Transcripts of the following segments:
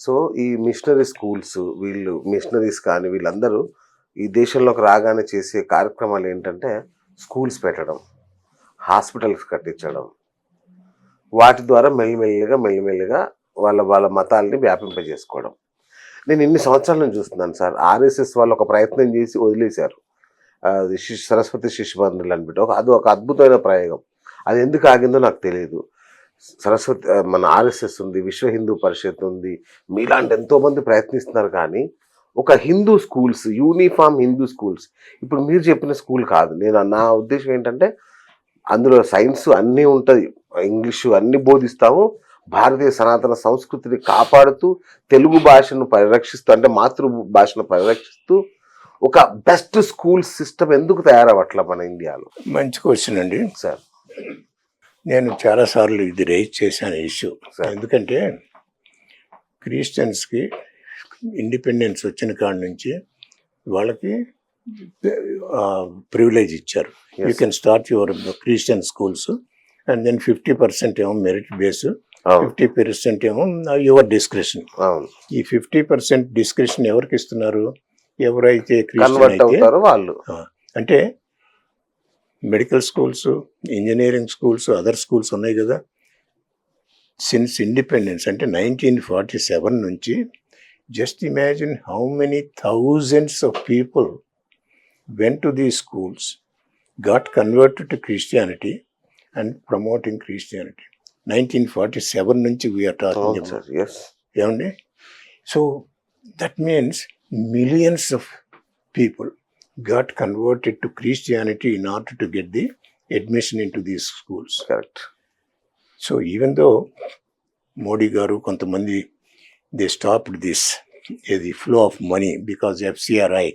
So ఈ machinery schools వీళ్ళు machineries కానీ వీళ్ళందరూ ఈ దేశంలోకి రాగానే చేసే కార్యక్రమాలు ఏంటంటే స్కూల్స్ పెట్టడం, హాస్పిటల్స్ కట్టించడం, వాటి ద్వారా మెల్లిమెల్లిగా వాళ్ళ వాళ్ళ మతాల్ని వ్యాపింపజేసుకోవడం. నేను ఇన్ని సంవత్సరాల నుంచి చూస్తున్నాను సార్. ఆర్ఎస్ఎస్ వాళ్ళు ఒక ప్రయత్నం చేసి వదిలేశారు. అది సరస్వతి శిశు మందిర్లు అనిపెట్టి అది ఒక అద్భుతమైన ప్రయోగం. అది ఎందుకు ఆగిందో నాకు తెలియదు. సరస్వతి మన ఆర్ఎస్ఎస్ ఉంది, విశ్వ హిందూ పరిషత్ ఉంది, మీలాంటి ఎంతోమంది ప్రయత్నిస్తున్నారు. కానీ ఒక Hindu schools, uniform Hindu schools, ఇప్పుడు మీరు చెప్పిన స్కూల్ కాదు. నా ఉద్దేశం ఏంటంటే అందులో సైన్స్ అన్నీ ఉంటుంది, ఇంగ్లీషు అన్నీ బోధిస్తాము, భారతీయ సనాతన సంస్కృతిని కాపాడుతూ తెలుగు భాషను పరిరక్షిస్తూ, అంటే మాతృభాషను పరిరక్షిస్తూ ఒక బెస్ట్ స్కూల్ సిస్టమ్ ఎందుకు తయారవట్ల మన ఇండియాలో? మంచి క్వశ్చన్ అండి సార్. నేను చాలాసార్లు ఇది రేజ్ చేశాను ఇష్యూ. ఎందుకంటే క్రిస్టియన్స్కి ఇండిపెండెన్స్ వచ్చిన కాడ నుంచి వాళ్ళకి ప్రివిలేజ్ ఇచ్చారు. You can start your Christian schools and then 50% ఏమో మెరిట్ బేస్, 50% ఏమో యువర్ డిస్క్రిప్షన్. ఈ 50% డిస్క్రిప్షన్ ఎవరికి ఇస్తున్నారు? ఎవరైతే క్రిస్టియన్ అయితే వాళ్ళు. అంటే medical schools, engineering schools, other schools ఉన్నాయి కదా. సిన్స్ ఇండిపెండెన్స్ అంటే 1947 నుంచి just imagine how many thousands of people went to these schools, got converted to Christianity and promoting Christianity. 1947 నుంచి we are talking about. Yes. ఏమండి? So that means millions of people got converted to Christianity in order to get the admission into these schools. Correct. So even though Modi garu kontamandi they stopped this the flow of money because FCRI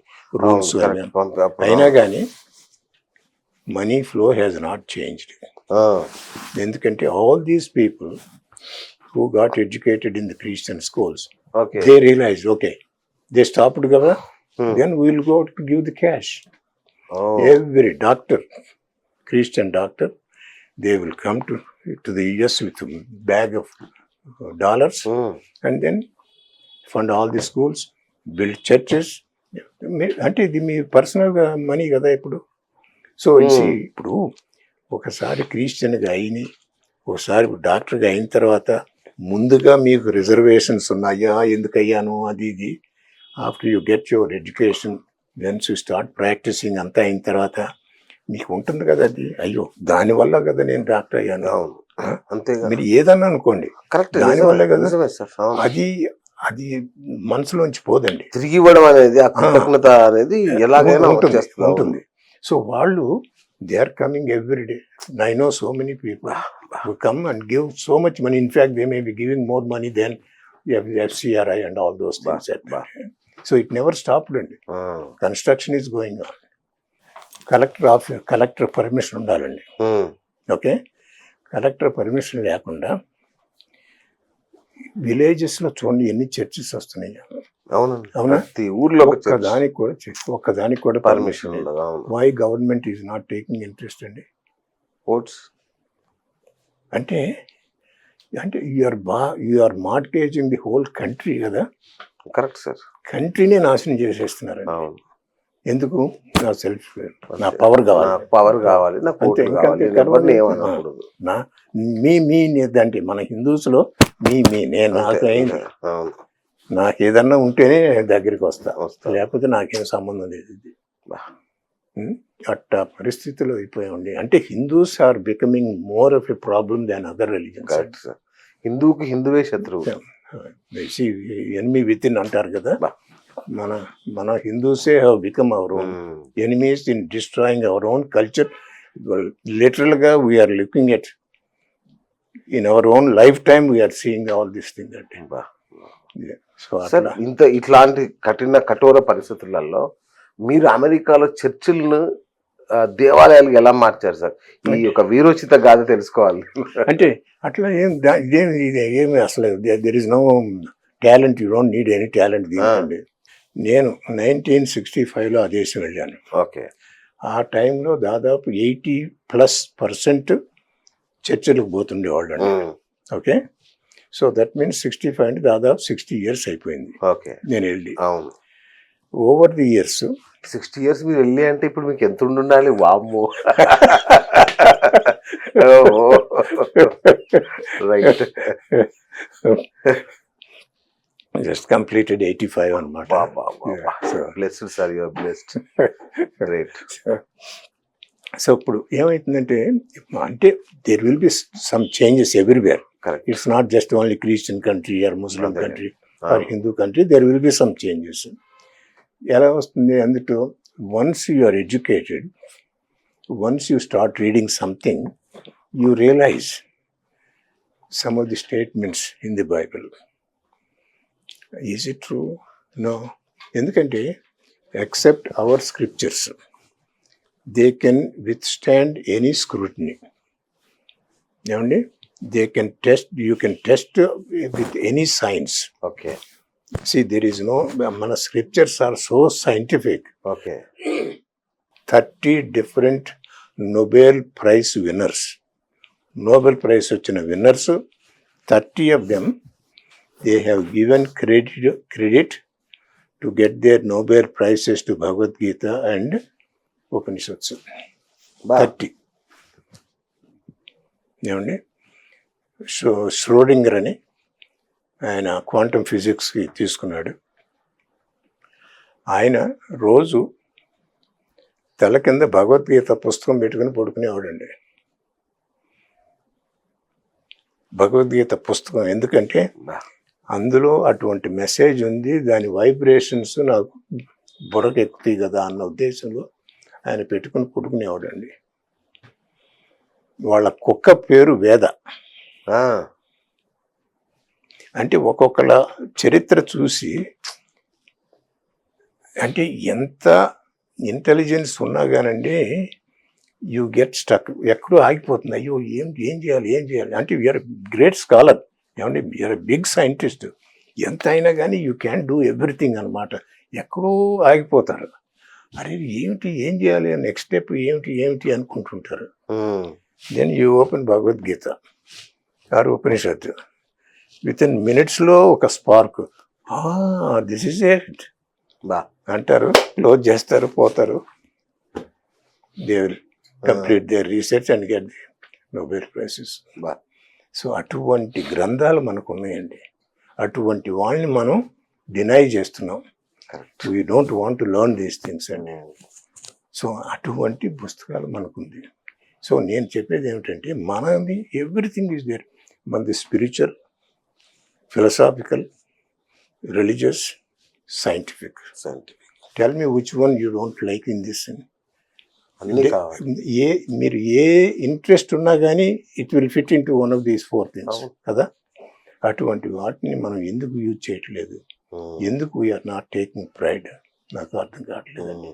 rules అయినా కానీ money flow has not changed. ఎందుకంటే all these people who got educated in the Christian schools they realise okay they stopped కదా, then we will go to give the cash. Every doctor, Christian doctor, they will come to the US with a bag of dollars and then fund all the schools, build churches. అంటే ఇది మీ పర్సనల్గా money కదా ఇప్పుడు. So ఇప్పుడు ఒకసారి క్రిస్టియన్గా అయిని ఒకసారి డాక్టర్గా అయిన తర్వాత ముందుగా మీకు రిజర్వేషన్స్ ఉన్నాయా, ఎందుకు అయ్యాను అది ఇది. After you get your education then you start practising అంతా అయిన తర్వాత మీకు ఉంటుంది కదా అది, అయ్యో దానివల్ల కదా నేను డాక్టర్ అయ్యాను. అంతే. మీరు ఏదన్నా అనుకోండి, కరెక్ట్, దానివల్ల కదా. అది మనసులోంచి పోదండి. తిరిగి ఇవ్వడం అనేది, ఆ కృతజ్ఞత అనేది ఎలాగైనా ఉంటుంది. సో వాళ్ళు they are coming every day. I know so many people who come and give so much money. In fact, they may be giving more money than FCRI and all those things. So it never stopped. Construction is going on. Collector permission ఉండాలండి. Okay, collector permission లేకుండా villages లో చూడండి ఎన్ని churches వస్తున్నాయి. అవునా? ఊర్లో ఒక్కదానికి కూడా పర్మిషన్ ఉండదు. Why government is not taking interest అండి? అంటే you are mortgaging the whole country కదా. Correct sir. కంట్రీనే నాశనం చేసేస్తున్నారు. ఎందుకు? నా సెల్ఫ్, నా పవర్ కావాలి, మీ అంటే మన హిందూస్ లో మీ నేను నాకు ఏదన్నా ఉంటేనే దగ్గరికి వస్తా, లేకపోతే నాకేం సంబంధం లేదు. అట్టా పరిస్థితిలో అయిపోయామండి. అంటే Hindus are becoming more of a problem than other religions. హిందూకి హిందువే శత్రువు, ఎనిమీ విత్ ఇన్ అంటారు కదా. మన హిందూసే have become our own enemies in destroying our own culture. Literal గా we are looking at in our own lifetime we are seeing all this thing. ఇట్లాంటి కఠోర పరిస్థితులలో మీరు అమెరికాలో చర్చిలను దేవాలయాలు ఎలా మార్చారు సార్? ఈ యొక్క వీరోచిత గాథ తెలుసుకోవాలి. అంటే అట్లా ఏమి అసలు there is no talent, you don't need any talent. నేను 1965లో ఆ దేశం వెళ్ళాను. ఓకే, ఆ టైంలో దాదాపు 80+% చర్చలకు పోతుండేవాళ్ళు అండి. ఓకే, సో దట్ మీన్స్ 65 అంటే దాదాపు 60 years అయిపోయింది ఓకే. నేను వెళ్ళి. అవును. ఓవర్ ది ఇయర్స్ 60 years మీరు వెళ్ళి అంటే ఇప్పుడు మీకు ఎంత ఉండాలి? వామ్మో. రైట్. జస్ట్ కంప్లీటెడ్ 85 అనమాట. Blessed sir, your blessed. Great. So ఇప్పుడు ఏమవుతుందంటే అంటే there will be some changes everywhere. Correct. It's not just only Christian country or Muslim అదే. Country or Hindu country, there will be some changes. ఎలా వస్తుంది అందులో? Once you are educated, once you start reading something, you realise some of the statements in the Bible. Is it true? No. ఎందుకంటే except our scriptures they can withstand any scrutiny. ఏమండి? They can test, you can test with any science. Okay. See, there is no, మన scriptures are so scientific. Okay. 30 different Nobel Prize winners. Nobel Prize వచ్చిన winners, 30 of them, they have given credit to get their Nobel Prizes to Bhagavad Gita and Upanishads. 30. ఏమండి? So Schrodinger అని ఆయన quantum ఫిజిక్స్కి తీసుకున్నాడు. ఆయన రోజు తల కింద భగవద్గీత పుస్తకం పెట్టుకుని పడుకునేవాడండి. భగవద్గీత పుస్తకం ఎందుకంటే అందులో అటువంటి మెసేజ్ ఉంది, దాని వైబ్రేషన్స్ నాకు బుర్రకు ఎక్కుతాయి కదా అన్న ఉద్దేశంలో ఆయన పెట్టుకుని పడుకునేవాడండి. వాళ్ళ కుక్క పేరు వేద. అంటే ఒక్కొక్కల చరిత్ర చూసి అంటే ఎంత ఇంటెలిజెన్స్ ఉన్నా కానండి యూ గెట్ స్టక్, ఎక్కడో ఆగిపోతుంది. అయ్యో ఏం చేయాలి అంటే యూఆర్ గ్రేట్ స్కాలర్, ఏమంటే యూఆర్ బిగ్ సైంటిస్ట్, ఎంత అయినా కానీ యూ క్యాన్ డూ ఎవ్రీథింగ్ అనమాట. ఎక్కడో ఆగిపోతారు. అరే ఏం చేయాలి, నెక్స్ట్ స్టెప్ ఏమిటి అనుకుంటుంటారు. Then you open Bhagavad Gita or Upanishad, within మినిట్స్లో ఒక స్పార్క్, దిస్ ఇస్ ఇట్ అంటారు, క్లోజ్ చేస్తారు, పోతారు. They will complete their research and get the Nobel prizes. So అటువంటి గ్రంథాలు మనకు ఉన్నాయండి. అటువంటి వాళ్ళని మనం డినై చేస్తున్నాం. We don't want to learn these things అండి. సో అటువంటి పుస్తకాలు మనకుంది. సో నేను చెప్పేది ఏమిటంటే మనది ఎవ్రీథింగ్ ఈజ్ దేర్. మనది spiritual, philosophical, religious, scientific. Tell me which one you don't like in this. మీరు ఏ ఇంట్రెస్ట్ ఉన్నా కానీ it will fit in to one of these 4 things కదా. అటువంటి వాటిని మనం ఎందుకు యూజ్ చేయట్లేదు? ఎందుకు వీఆర్ నాట్ టేకింగ్ ప్రైడ్? నాకు అర్థం కావట్లేదండి.